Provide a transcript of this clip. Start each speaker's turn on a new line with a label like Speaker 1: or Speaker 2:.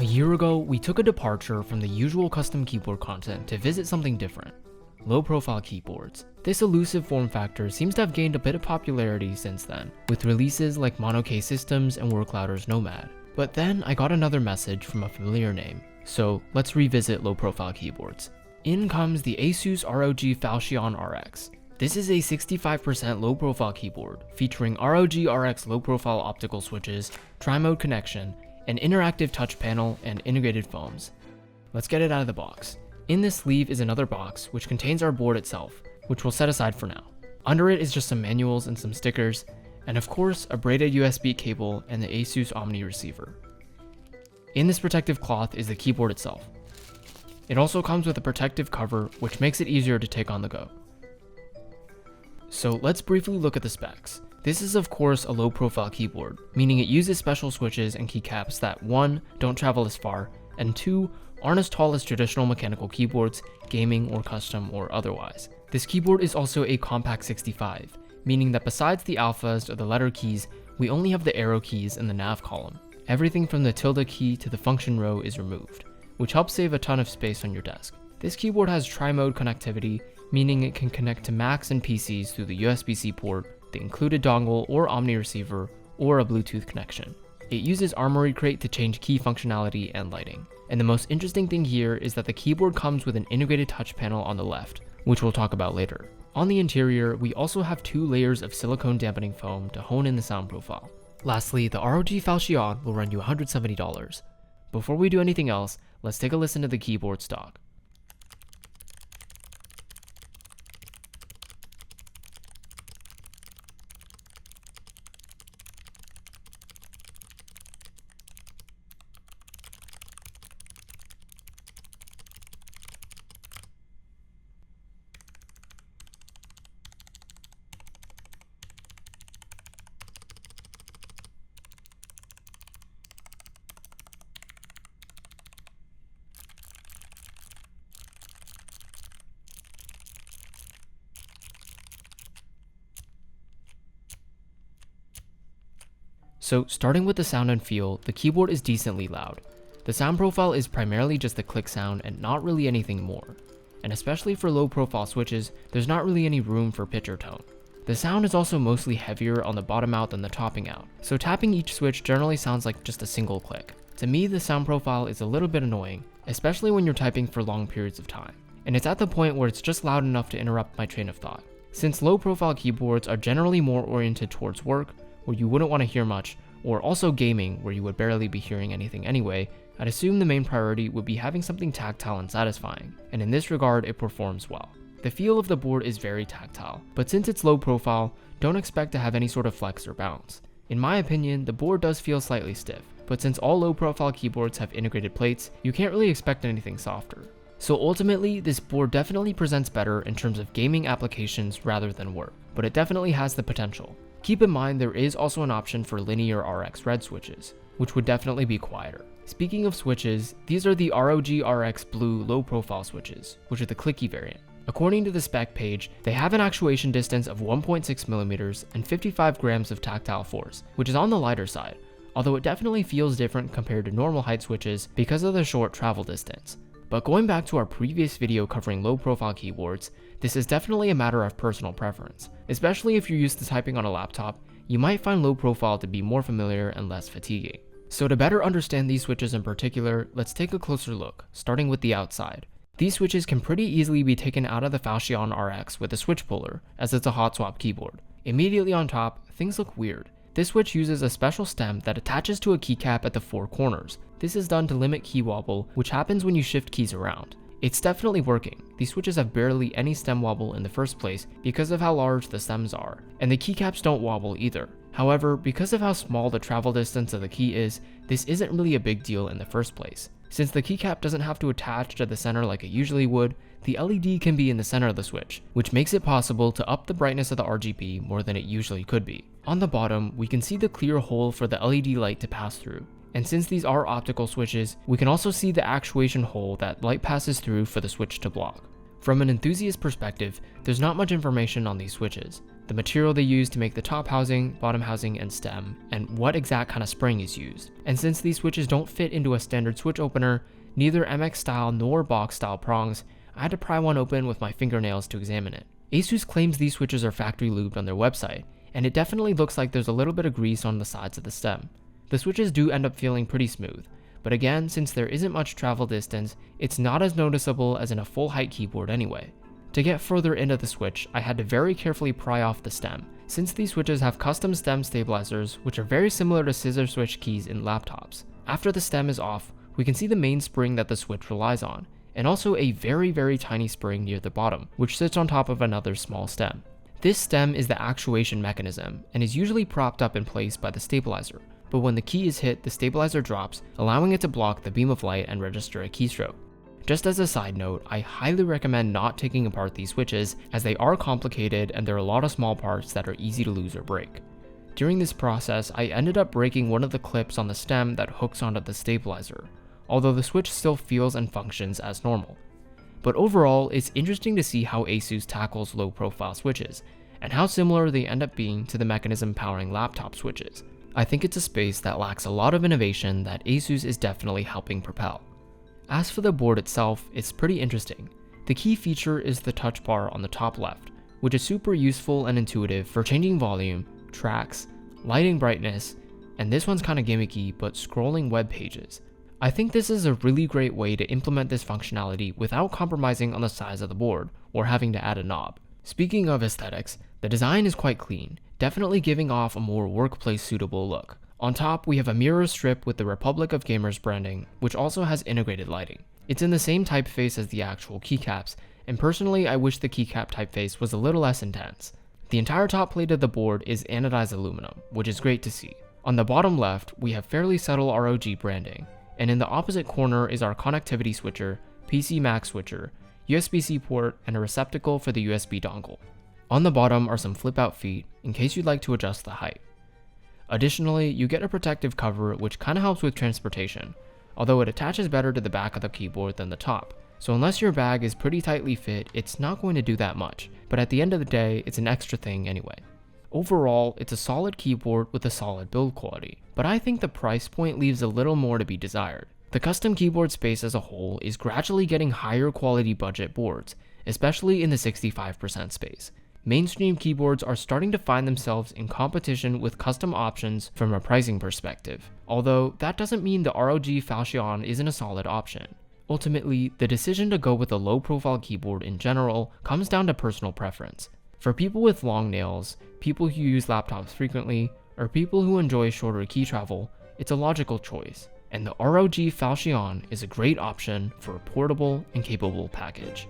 Speaker 1: year ago, we took a departure from the usual custom keyboard content to visit something different: low-profile keyboards. This elusive form factor seems to have gained a bit of popularity since then, with releases like Mono K Systems and Worklouder's Nomad. But then I got another message from a familiar name, so let's revisit low-profile keyboards. In comes the ASUS ROG Falchion RX. This is a 65% low-profile keyboard featuring ROG RX low-profile optical switches, tri-mode connection, an interactive touch panel, and integrated foams. Let's get it out of the box. In this sleeve is another box which contains our board itself, which we'll set aside for now. Under it is just some manuals and some stickers, and of course a braided USB cable and the ASUS Omni receiver. In this protective cloth is the keyboard itself. It also comes with a protective cover which makes it easier to take on the go. So let's briefly look at the specs. This is of course a low profile keyboard, meaning it uses special switches and keycaps that 1. Don't travel as far, and 2. Aren't as tall as traditional mechanical keyboards, gaming or custom or otherwise. This keyboard is also a compact 65, meaning that besides the alphas or the letter keys, we only have the arrow keys in the nav column. Everything from the tilde key to the function row is removed, which helps save a ton of space on your desk. This keyboard has tri-mode connectivity, meaning it can connect to Macs and PCs through the USB-C port, the included dongle or Omni receiver, or a Bluetooth connection. It uses Armoury Crate to change key functionality and lighting. And the most interesting thing here is that the keyboard comes with an integrated touch panel on the left, which we'll talk about later. On the interior, we also have 2 layers of silicone dampening foam to hone in the sound profile. Lastly, the ROG Falchion will run you $170. Before we do anything else, let's take a listen to the keyboard stock. So starting with the sound and feel, the keyboard is decently loud. The sound profile is primarily just the click sound and not really anything more. And especially for low profile switches, there's not really any room for pitch or tone. The sound is also mostly heavier on the bottom out than the topping out, so tapping each switch generally sounds like just a single click. To me, the sound profile is a little bit annoying, especially when you're typing for long periods of time. And it's at the point where it's just loud enough to interrupt my train of thought. Since low profile keyboards are generally more oriented towards work, where you wouldn't want to hear much, or also gaming, where you would barely be hearing anything anyway, I'd assume the main priority would be having something tactile and satisfying, and in this regard it performs well. The feel of the board is very tactile, but since it's low profile, don't expect to have any sort of flex or bounce. In my opinion, the board does feel slightly stiff, but since all low profile keyboards have integrated plates, you can't really expect anything softer. So ultimately, this board definitely presents better in terms of gaming applications rather than work, but it definitely has the potential. Keep in mind there is also an option for linear RX red switches, which would definitely be quieter. Speaking of switches, these are the ROG RX blue low profile switches, which are the clicky variant. According to the spec page, they have an actuation distance of 1.6mm and 55 grams of tactile force, which is on the lighter side, although it definitely feels different compared to normal height switches because of the short travel distance. But going back to our previous video covering low profile keyboards, this is definitely a matter of personal preference. Especially if you're used to typing on a laptop, you might find low profile to be more familiar and less fatiguing. So to better understand these switches in particular, let's take a closer look, starting with the outside. These switches can pretty easily be taken out of the Falchion RX with a switch puller, as it's a hot swap keyboard. Immediately on top, things look weird. This switch uses a special stem that attaches to a keycap at the 4 corners. This is done to limit key wobble, which happens when you shift keys around. It's definitely working. These switches have barely any stem wobble in the first place because of how large the stems are, and the keycaps don't wobble either. However, because of how small the travel distance of the key is, this isn't really a big deal in the first place. Since the keycap doesn't have to attach to the center like it usually would, the LED can be in the center of the switch, which makes it possible to up the brightness of the RGB more than it usually could be. On the bottom, we can see the clear hole for the LED light to pass through. And since these are optical switches, we can also see the actuation hole that light passes through for the switch to block. From an enthusiast perspective, there's not much information on these switches, the material they use to make the top housing, bottom housing, and stem, and what exact kind of spring is used. And since these switches don't fit into a standard switch opener, neither MX style nor box style prongs, I had to pry one open with my fingernails to examine it. ASUS claims these switches are factory lubed on their website, and it definitely looks like there's a little bit of grease on the sides of the stem. The switches do end up feeling pretty smooth, but again, since there isn't much travel distance, it's not as noticeable as in a full height keyboard anyway. To get further into the switch, I had to very carefully pry off the stem, since these switches have custom stem stabilizers which are very similar to scissor switch keys in laptops. After the stem is off, we can see the main spring that the switch relies on, and also a very tiny spring near the bottom, which sits on top of another small stem. This stem is the actuation mechanism, and is usually propped up in place by the stabilizer, but when the key is hit, the stabilizer drops, allowing it to block the beam of light and register a keystroke. Just as a side note, I highly recommend not taking apart these switches, as they are complicated and there are a lot of small parts that are easy to lose or break. During this process, I ended up breaking one of the clips on the stem that hooks onto the stabilizer, although the switch still feels and functions as normal. But overall, it's interesting to see how ASUS tackles low-profile switches, and how similar they end up being to the mechanism powering laptop switches. I think it's a space that lacks a lot of innovation that ASUS is definitely helping propel. As for the board itself, it's pretty interesting. The key feature is the touch bar on the top left, which is super useful and intuitive for changing volume, tracks, lighting brightness, and this one's kinda gimmicky, but scrolling web pages. I think this is a really great way to implement this functionality without compromising on the size of the board, or having to add a knob. Speaking of aesthetics, the design is quite clean, definitely giving off a more workplace suitable look. On top, we have a mirror strip with the Republic of Gamers branding, which also has integrated lighting. It's in the same typeface as the actual keycaps, and personally I wish the keycap typeface was a little less intense. The entire top plate of the board is anodized aluminum, which is great to see. On the bottom left, we have fairly subtle ROG branding, and in the opposite corner is our connectivity switcher, PC Max switcher, USB-C port, and a receptacle for the USB dongle. On the bottom are some flip-out feet, in case you'd like to adjust the height. Additionally, you get a protective cover which kinda helps with transportation, although it attaches better to the back of the keyboard than the top, so unless your bag is pretty tightly fit, it's not going to do that much, but at the end of the day, it's an extra thing anyway. Overall, it's a solid keyboard with a solid build quality, but I think the price point leaves a little more to be desired. The custom keyboard space as a whole is gradually getting higher quality budget boards, especially in the 65% space. Mainstream keyboards are starting to find themselves in competition with custom options from a pricing perspective, although that doesn't mean the ROG Falchion isn't a solid option. Ultimately, the decision to go with a low-profile keyboard in general comes down to personal preference. For people with long nails, people who use laptops frequently, or people who enjoy shorter key travel, it's a logical choice, and the ROG Falchion is a great option for a portable and capable package.